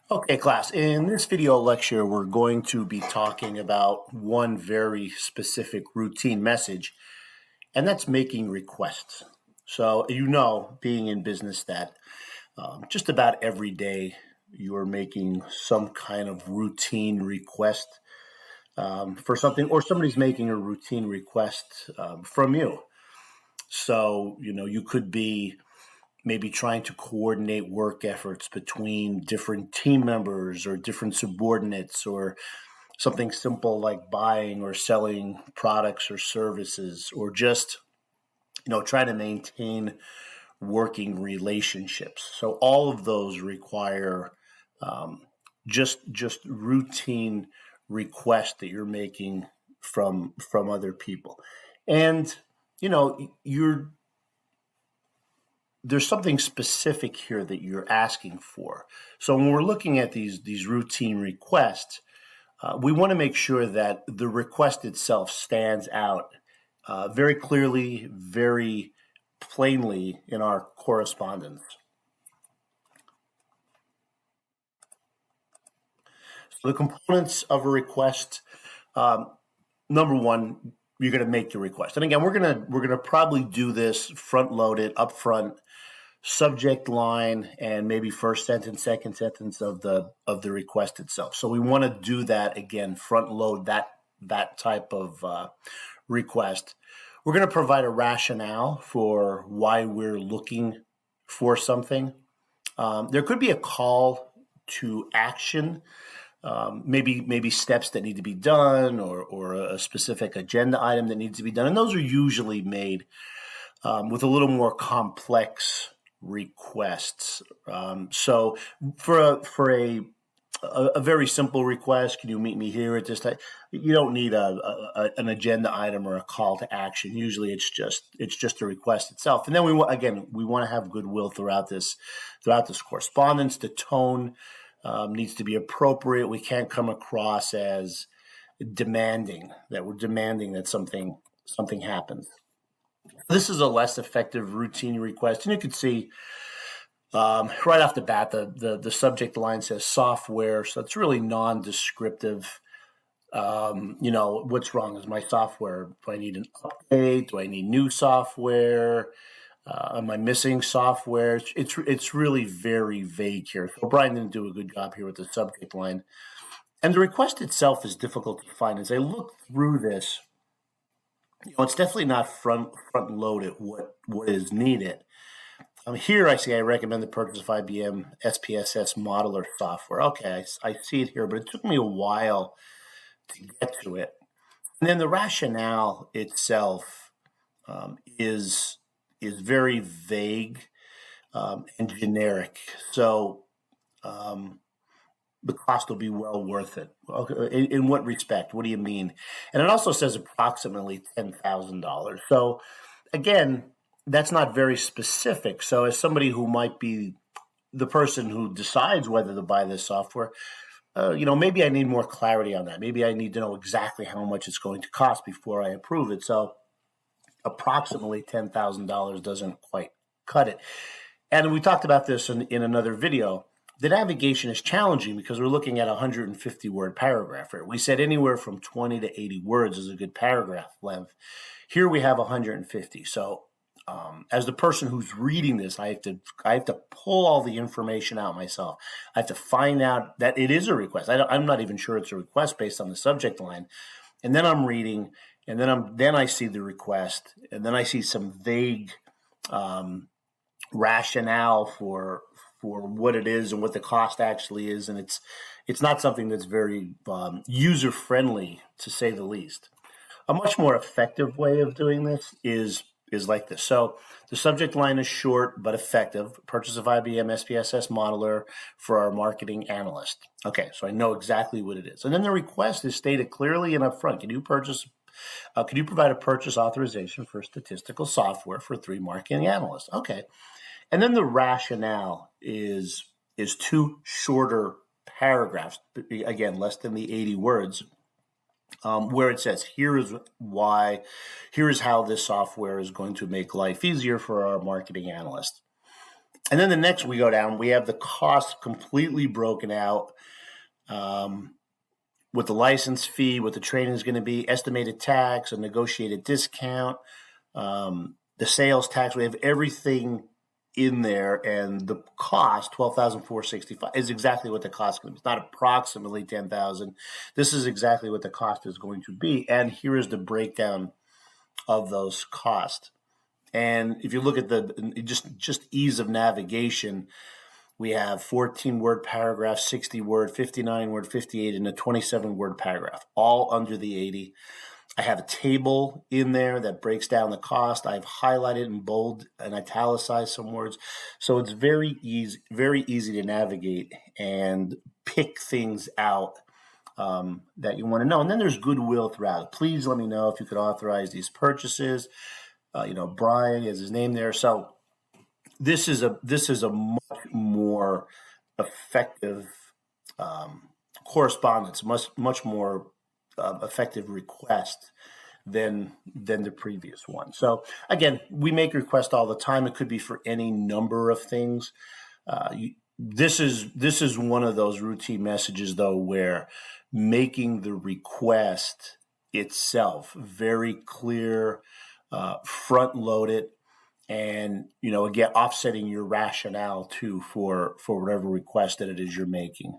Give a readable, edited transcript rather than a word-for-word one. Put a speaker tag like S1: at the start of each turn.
S1: Okay, class. In this video lecture, we're going to be talking about one very specific routine message, and that's making requests. So, being in business, that just about every day you're making some kind of routine request for something, or somebody's making a routine request from you. So, you could be maybe trying to coordinate work efforts between different team members or different subordinates, or something simple like buying or selling products or services, or just trying to maintain working relationships. So all of those require just routine requests that you're making from other people. And you're there's something specific here that you're asking for. So when we're looking at these routine requests, we want to make sure that the request itself stands out very clearly, very plainly in our correspondence. So the components of a request, number one, you're going to make the request. And again, we're going to probably do this front loaded up front. Subject line and maybe first sentence, second sentence of the request itself. So we want to do that again, front load that type of request. We're going to provide a rationale for why we're looking for something. There could be a call to action, maybe steps that need to be done, or a specific agenda item that needs to be done, and those are usually made with a little more complex requests. So for a very simple request, can you meet me here at this time? You don't need an agenda item or a call to action. Usually, it's just a request itself. And then we want to have goodwill throughout this correspondence. The tone needs to be appropriate. We can't come across as demanding that something happens. This is a less effective routine request, and you can see right off the bat the subject line says software, so it's really non-descriptive. What's wrong? Is my software? Do I need an update? Do I need new software? Am I missing software? It's really very vague here. So Brian didn't do a good job here with the subject line, and the request itself is difficult to find. As I look through this, it's definitely not front loaded what is needed. Here I recommend the purchase of IBM SPSS modeler software. Okay, I see it here, but it took me a while to get to it. And then the rationale itself is very vague and generic. So the cost will be well worth it. Okay, in what respect? What do you mean? And it also says approximately $10,000. So again, that's not very specific. So as somebody who might be the person who decides whether to buy this software, maybe I need more clarity on that. Maybe I need to know exactly how much it's going to cost before I approve it. So approximately $10,000 doesn't quite cut it. And we talked about this in another video. The navigation is challenging because we're looking at a 150-word paragraph here. We said anywhere from 20 to 80 words is a good paragraph length. Here we have 150. So as the person who's reading this, I have to pull all the information out myself. I have to find out that it is a request. I'm not even sure it's a request based on the subject line. And then I'm reading, and then I see the request, and then I see some vague rationale for what it is and what the cost actually is, and it's not something that's very user friendly, to say the least. A much more effective way of doing this is like this. So the subject line is short but effective. Purchase of IBM SPSS modeler for our marketing analyst. Okay, so I know exactly what it is. And then the request is stated clearly and upfront. Can you provide a purchase authorization for statistical software for 3 marketing analysts? Okay. And then the rationale is 2 shorter paragraphs, again, less than the 80 words, where it says, here is how this software is going to make life easier for our marketing analyst. And then the next we go down, we have the cost completely broken out, with the license fee, what the training is going to be, estimated tax, a negotiated discount, the sales tax. We have everything in there, and the cost, $12,465, is exactly what the cost is going to be. It's not approximately $10,000. This is exactly what the cost is going to be. And here is the breakdown of those costs. And if you look at the just ease of navigation, we have 14-word paragraph, 60-word, 59-word, 58, and a 27-word paragraph, all under the 80. I have a table in there that breaks down the cost. I've highlighted in bold and italicized some words. So it's very easy to navigate and pick things out that you want to know. And then there's goodwill throughout. Please let me know if you could authorize these purchases. Brian is his name there. So this is a much more effective correspondence, much more effective request than the previous one. So again, we make requests all the time. It could be for any number of things. This is one of those routine messages, though, where making the request itself very clear, front loaded, and again, offsetting your rationale too for whatever request that it is you're making.